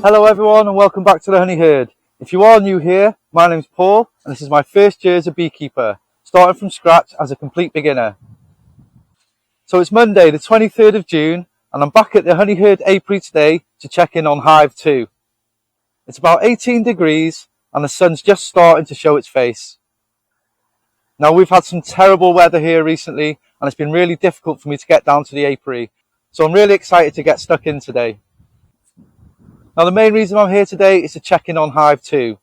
Hello everyone and welcome back to the Honey Herd. If you are new here, my name's Paul and this is my first year as a beekeeper, starting from scratch as a complete beginner. So it's Monday the 23rd of June and I'm back at the Honey Herd apiary today to check in on Hive 2. It's about 18 degrees and the sun's just starting to show its face. Now we've had some terrible weather here recently and it's been really difficult for me to get down to the apiary, so I'm really excited to get stuck in today. Now the main reason I'm here today is to check in on Hive 2.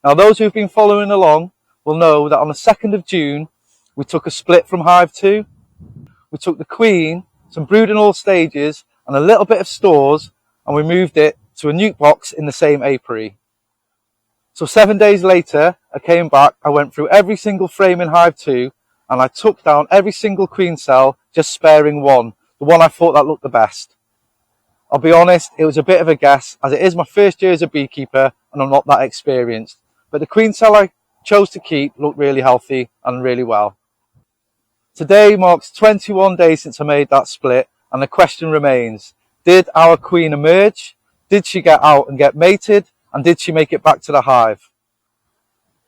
Now those who've been following along will know that on the 2nd of June we took a split from Hive 2. We took the queen, some brood in all stages and a little bit of stores and we moved it to a nuke box in the same apiary. So 7 days later I came back, I went through every single frame in Hive 2 and I took down every single queen cell, just sparing one, the one I thought that looked the best. I'll be honest, it was a bit of a guess as it is my first year as a beekeeper and I'm not that experienced. But the queen cell I chose to keep looked really healthy and really well. Today marks 21 days since I made that split and the question remains, did our queen emerge? Did she get out and get mated? And did she make it back to the hive?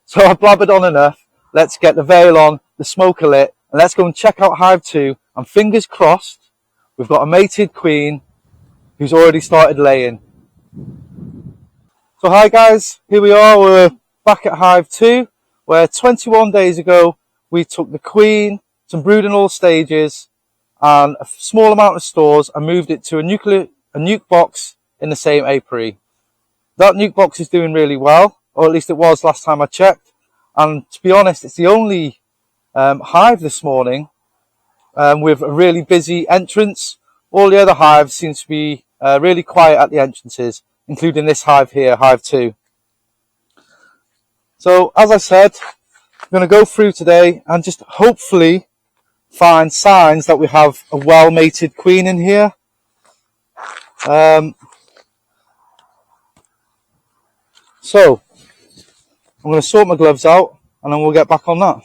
So I've blabbered on enough. Let's get the veil on, the smoker lit, and let's go and check out Hive 2. And fingers crossed, we've got a mated queen who's already started laying. So hi guys, here we are, we're back at Hive 2, where 21 days ago we took the queen, some brood in all stages, and a small amount of stores and moved it to a nuke box in the same apiary. That nuke box is doing really well, or at least it was last time I checked. And to be honest, it's the only hive this morning with a really busy entrance. All the other hives seem to be really quiet at the entrances, including this hive here, Hive 2. So as I said, I'm going to go through today and just hopefully find signs that we have a well-mated queen in here. So I'm going to sort my gloves out and then we'll get back on that.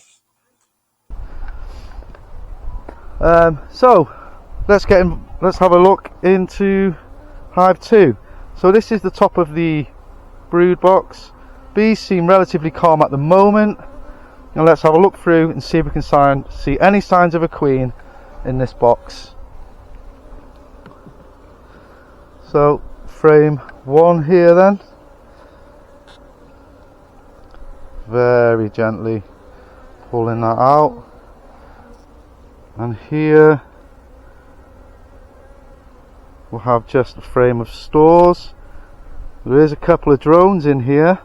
So let's have a look into Hive 2. So this is the top of the brood box. Bees seem relatively calm at the moment. Now let's have a look through and see if we can see any signs of a queen in this box. So frame 1 here then. Very gently pulling that out. And here we'll have just a frame of stores. There is a couple of drones in here.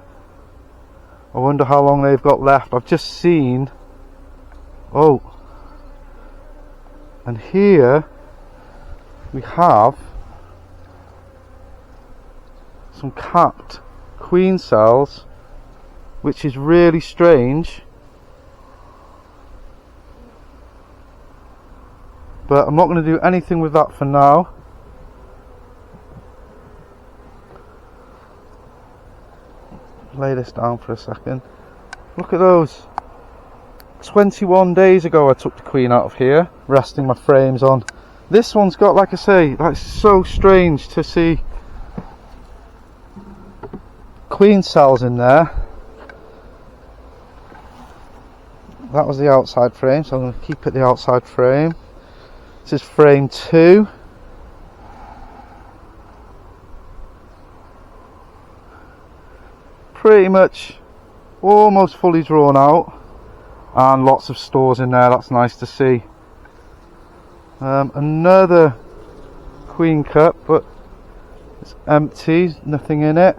I wonder how long they've got left. I've just seen, oh, and here we have some capped queen cells, which is really strange. But I'm not going to do anything with that for now. Lay this down for a second. Look at those. 21 days ago I took the queen out of here, resting my frames on. This one's got, like I say, that's so strange to see queen cells in there. That was the outside frame, so I'm going to keep it the outside frame. This is frame 2. Pretty much almost fully drawn out and lots of stores in there. That's nice to see. Another queen cup, but it's empty, nothing in it.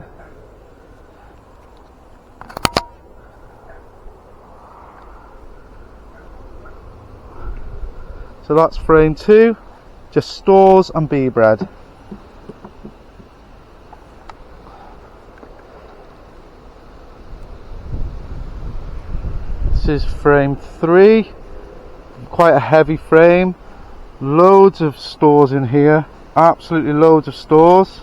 So that's frame 2, just stores and bee bread. This is frame 3, quite a heavy frame, loads of stores in here, absolutely loads of stores.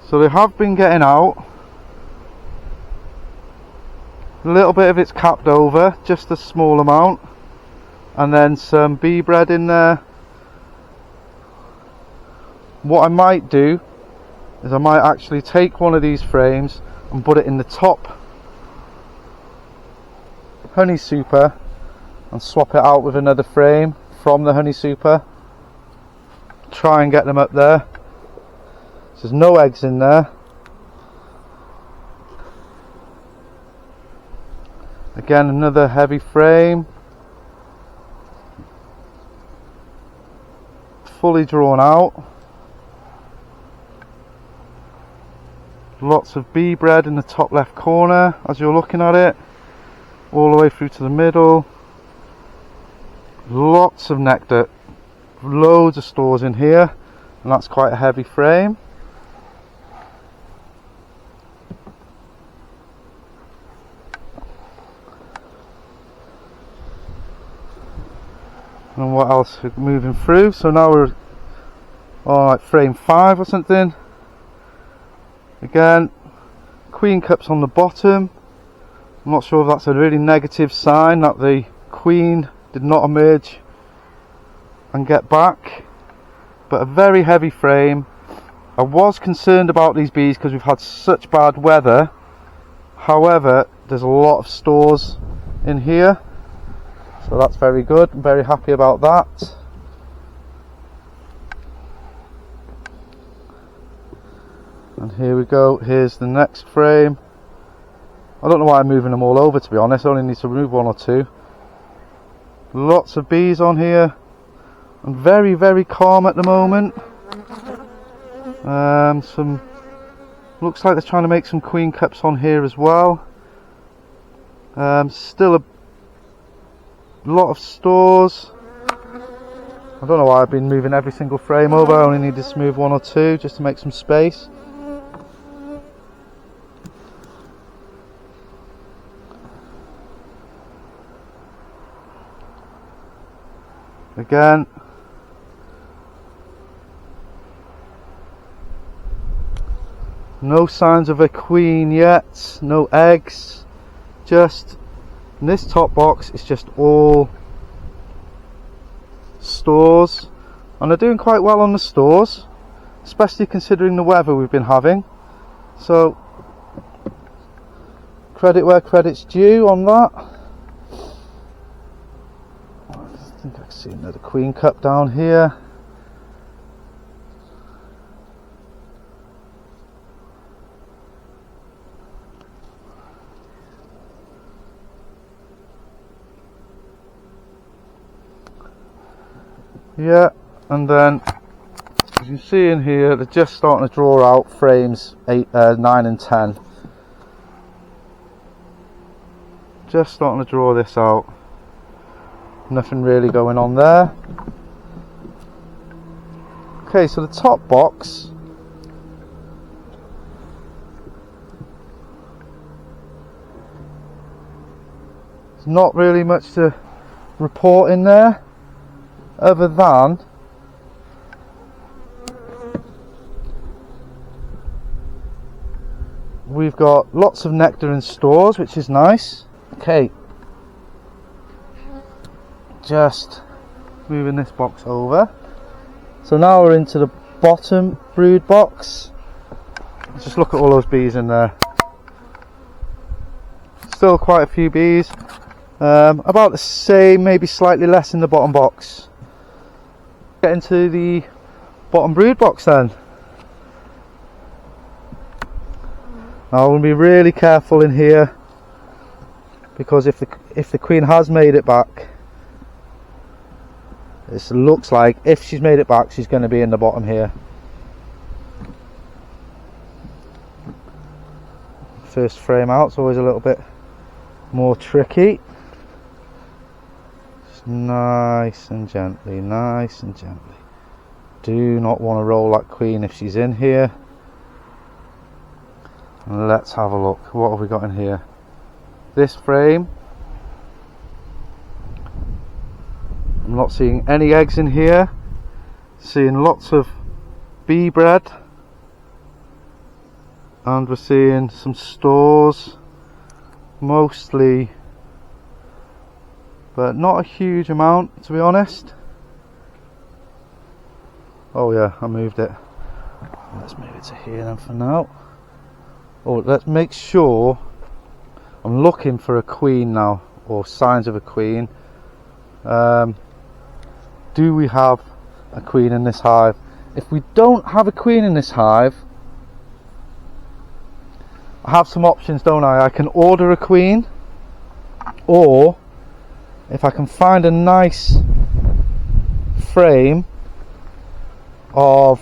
So they have been getting out. A little bit of it's capped over, just a small amount. and then some bee bread in there. What I might do is I might actually take one of these frames and put it in the top honey super and swap it out with another frame from the honey super. Try and get them up there. So there's no eggs in there. Again, another heavy frame, fully drawn out. Lots of bee bread in the top left corner as you're looking at it, all the way through to the middle. Lots of nectar, loads of stores in here, and that's quite a heavy frame. And what else we're moving through? So now we're on like frame 5 or something. Again, queen cups on the bottom. I'm not sure if that's a really negative sign that the queen did not emerge and get back, but a very heavy frame. I was concerned about these bees because we've had such bad weather. However, there's a lot of stores in here, so that's very good. I'm very happy about that. And here we go, here's the next frame. I don't know why I'm moving them all over, to be honest. I only need to remove one or two. Lots of bees on here, and very, very calm at the moment. Some looks like they're trying to make some queen cups on here as well. Still a lot of stores. I don't know why I've been moving every single frame over. I only needed to move one or two just to make some space. Again, no signs of a queen yet, no eggs. Just in this top box, it's just all stores, and they're doing quite well on the stores, especially considering the weather we've been having. So credit where credit's due on that. I think I can see another queen cup down here. Yeah, and then as you can see in here, they're just starting to draw out frames 9 and 10. Just starting to draw this out. Nothing really going on there. Okay, so the top box, there's not really much to report in there, other than we've got lots of nectar in stores, which is nice. Okay, just moving this box over. So now we're into the bottom brood box. Just look at all those bees in there. Still quite a few bees. About the same, maybe slightly less in the bottom box. Get into the bottom brood box then. Now I'm going to be really careful in here, because if the queen has made it back, it looks like if she's made it back, she's going to be in the bottom here. First frame out's always a little bit more tricky. Just nice and gently, nice and gently. Do not want to roll that queen if she's in here. And let's have a look. What have we got in here? This frame, I'm not seeing any eggs in here. Seeing lots of bee bread, and we're seeing some stores, mostly, but but not a huge amount, to be honest. Oh yeah, I moved it. Let's move it to here then for now. Oh, let's make sure. I'm looking for a queen now, or signs of a queen. Do we have a queen in this hive? If we don't have a queen in this hive, I have some options, don't I? I can order a queen, or if I can find a nice frame of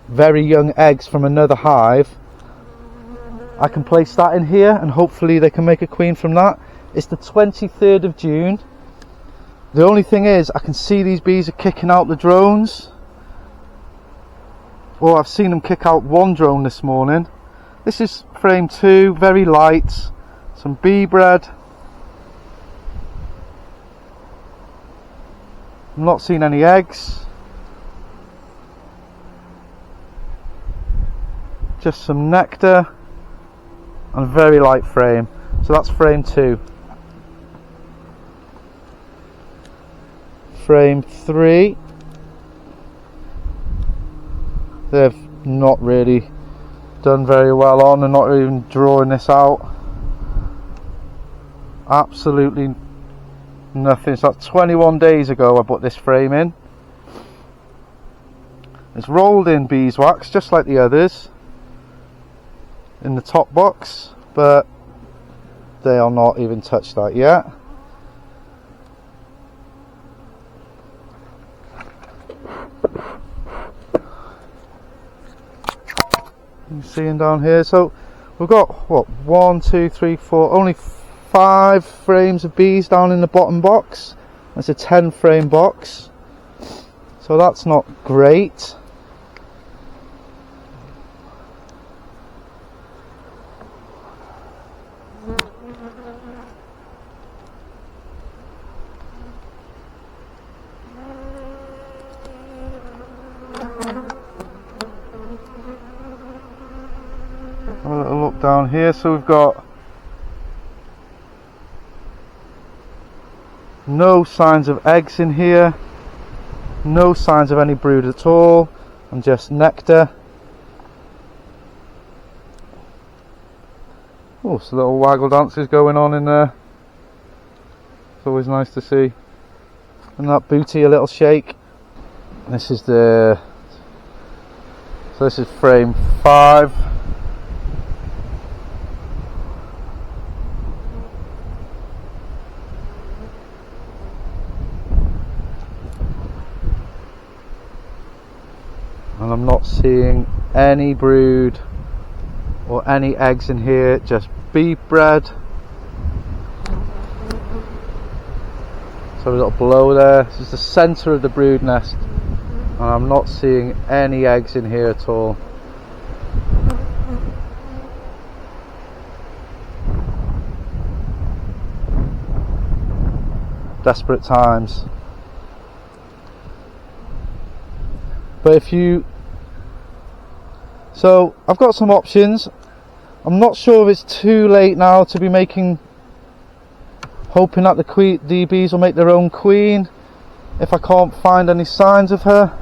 very young eggs from another hive, I can place that in here and hopefully they can make a queen from that. It's the 23rd of June. The only thing is, I can see these bees are kicking out the drones. Well, I've seen them kick out one drone this morning. This is frame 2, very light, some bee bread. I'm not seeing any eggs. Just some nectar and a very light frame. So that's frame 2. Frame 3, they've not really done very well on, and not even drawing this out. Absolutely nothing. It's like 21 days ago I put this frame in. It's rolled in beeswax just like the others in the top box, but they are not even touched that yet. You're seeing down here, so we've got what, 1, 2, 3, 4, only 5 frames of bees down in the bottom box. That's a 10 frame box, so that's not great. A little look down here, so we've got no signs of eggs in here, no signs of any brood at all, and just nectar. Oh, so little waggle dances going on in there. It's always nice to see. And that booty a little shake. This is the, so this is frame 5. And I'm not seeing any brood or any eggs in here, just bee bread. So a little below there, this is the centre of the brood nest, and I'm not seeing any eggs in here at all. Desperate times. But if you, so I've got some options. I'm not sure if it's too late now to be hoping that the bees will make their own queen if I can't find any signs of her.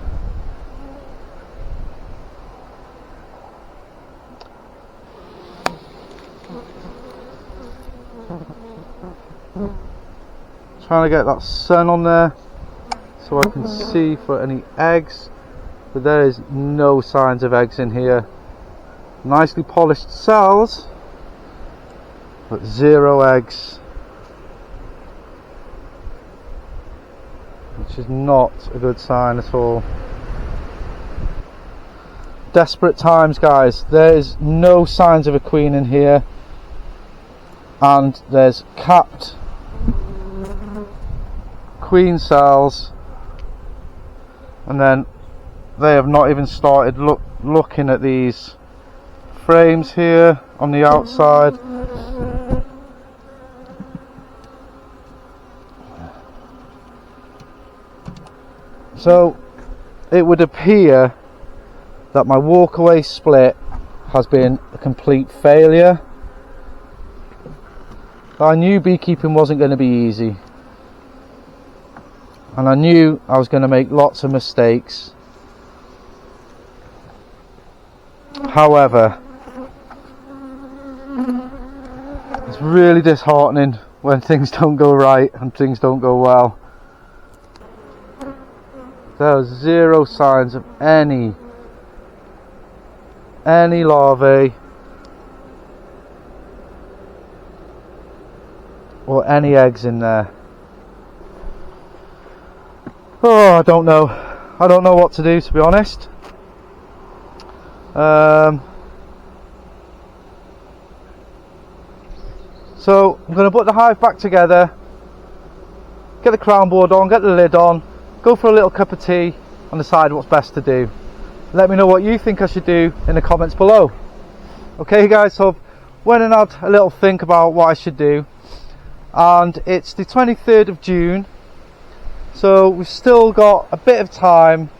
Trying to get that sun on there so I can see for any eggs. But there is no signs of eggs in here. Nicely polished cells, but 0 eggs, which is not a good sign at all. Desperate times, guys. There is no signs of a queen in here, and there's capped queen cells, and then they have not even started looking at these frames here on the outside. So it would appear that my walkaway split has been a complete failure. I knew beekeeping wasn't going to be easy. and I knew I was going to make lots of mistakes. However, it's really disheartening when things don't go right and things don't go well. There are zero signs of any larvae or any eggs in there. Oh, I don't know what to do, to be honest. So I'm going to put the hive back together, get the crown board on, get the lid on, go for a little cup of tea and decide what's best to do. Let me know what you think I should do in the comments below. Okay guys, so I've went and had a little think about what I should do, and it's the 23rd of June, so we've still got a bit of time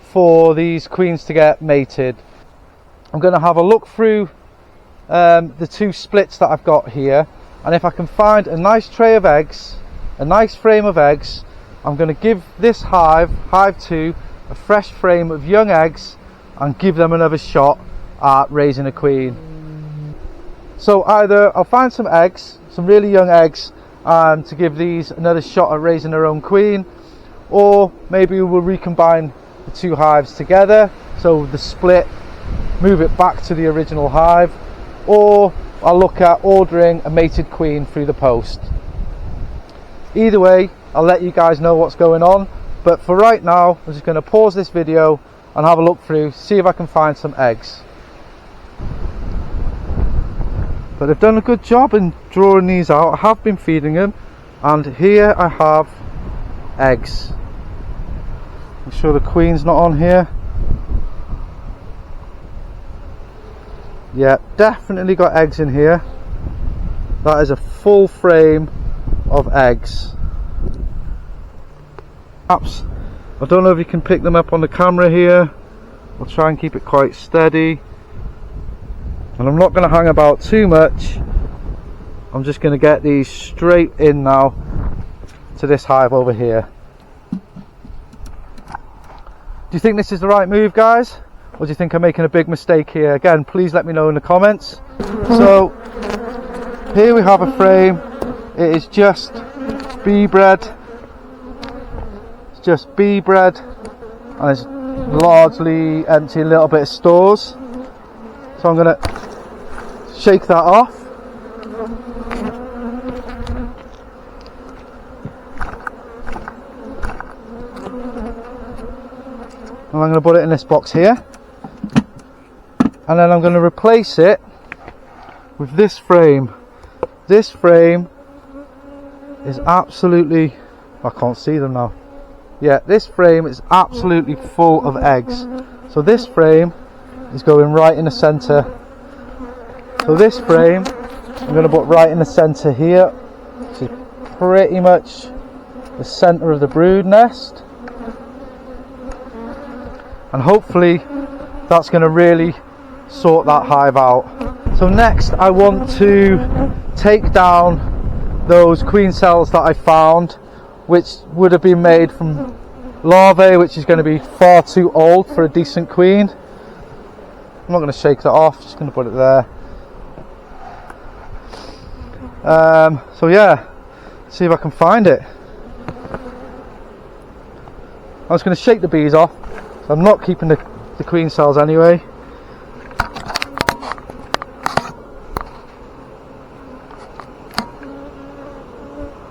for these queens to get mated. I'm going to have a look through the two splits that I've got here, and if I can find a nice tray of eggs, a nice frame of eggs, I'm going to give this hive 2, a fresh frame of young eggs and give them another shot at raising a queen. So either I'll find some eggs, some really young eggs, to give these another shot at raising their own queen, or maybe we'll recombine the two hives together, so the split, move it back to the original hive, or I'll look at ordering a mated queen through the post. Either way, I'll let you guys know what's going on, but for right now I'm just going to pause this video and have a look through, see if I can find some eggs. But I've done a good job in drawing these out. I have been feeding them, and here I have eggs. I'm sure the queen's not on here. Yeah, definitely got eggs in here. That is a full frame of eggs. Perhaps, I don't know if you can pick them up on the camera here. I'll try and keep it quite steady. And I'm not going to hang about too much. I'm just going to get these straight in now to this hive over here. Do you think this is the right move, guys? Or do you think I'm making a big mistake here? Again, please let me know in the comments. So here we have a frame. It is just bee bread. It's just bee bread, and it's largely empty, a little bit of stores. So I'm going to shake that off. And I'm going to put it in this box here. And then I'm going to replace it with this frame. This frame is absolutely, I can't see them now. Yeah, this frame is absolutely full of eggs. So this frame is going right in the center. So this frame I'm going to put right in the center here, which is pretty much the center of the brood nest. And hopefully that's going to really sort that hive out. So next I want to take down those queen cells that I found, which would have been made from larvae, which is going to be far too old for a decent queen. I'm not going to shake that off, just going to put it there. So yeah, see if I can find it. I was going to shake the bees off, so I'm not keeping the queen cells anyway.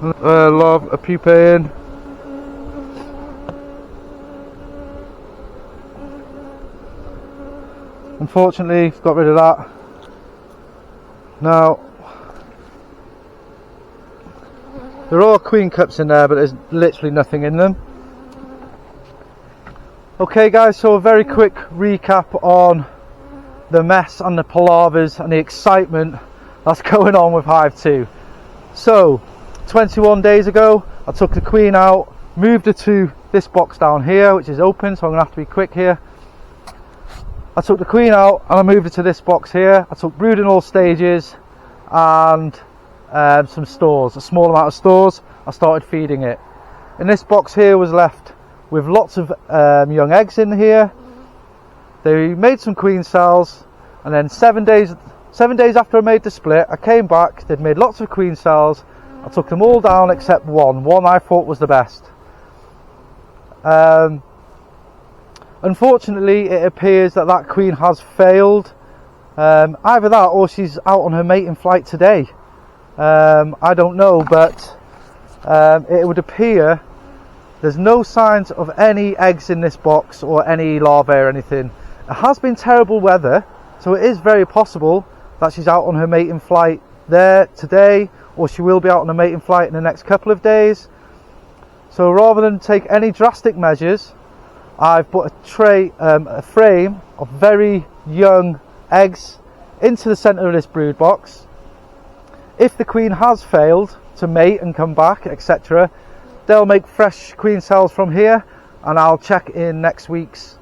Love a pupae in. Unfortunately, got rid of that. Now, there are queen cups in there, but there's literally nothing in them. Okay guys, so a very quick recap on the mess and the palavers and the excitement that's going on with Hive 2. So 21 days ago I took the queen out, moved her to this box down here which is open, so I'm gonna have to be quick here. I took the queen out and I moved her to this box here. I took brood in all stages and some stores, a small amount of stores. I started feeding it. in this box here was left with lots of young eggs in here. They made some queen cells, and then 7 days after I made the split, I came back. They'd made lots of queen cells. I took them all down except one I thought was the best. Unfortunately, it appears that queen has failed. Either that or she's out on her mating flight today. I don't know, but it would appear there's no signs of any eggs in this box or any larvae or anything. It has been terrible weather, so it is very possible that she's out on her mating flight there today, or she will be out on a mating flight in the next couple of days. So rather than take any drastic measures, I've put a frame of very young eggs into the centre of this brood box. If the queen has failed to mate and come back, etc., they'll make fresh queen cells from here, and I'll check in next week's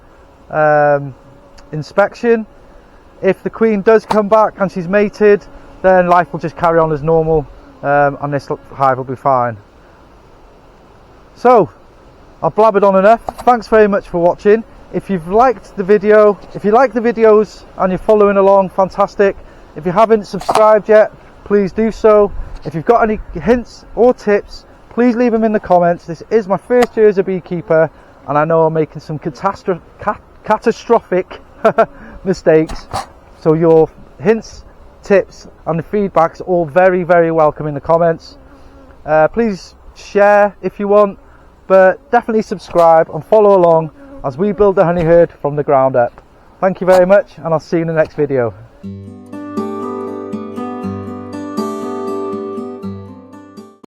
inspection. If the queen does come back and she's mated, then life will just carry on as normal, and this hive will be fine. So I've blabbered on enough. Thanks very much for watching. If you've liked the video, if you like the videos and you're following along, fantastic. If you haven't subscribed yet, please do so. If you've got any hints or tips, please leave them in the comments. This is my first year as a beekeeper, and I know I'm making some catastrophic mistakes. So your hints, tips and the feedback's all very, very welcome in the comments. Please share if you want, but definitely subscribe and follow along as we build the honey herd from the ground up. Thank you very much, and I'll see you in the next video.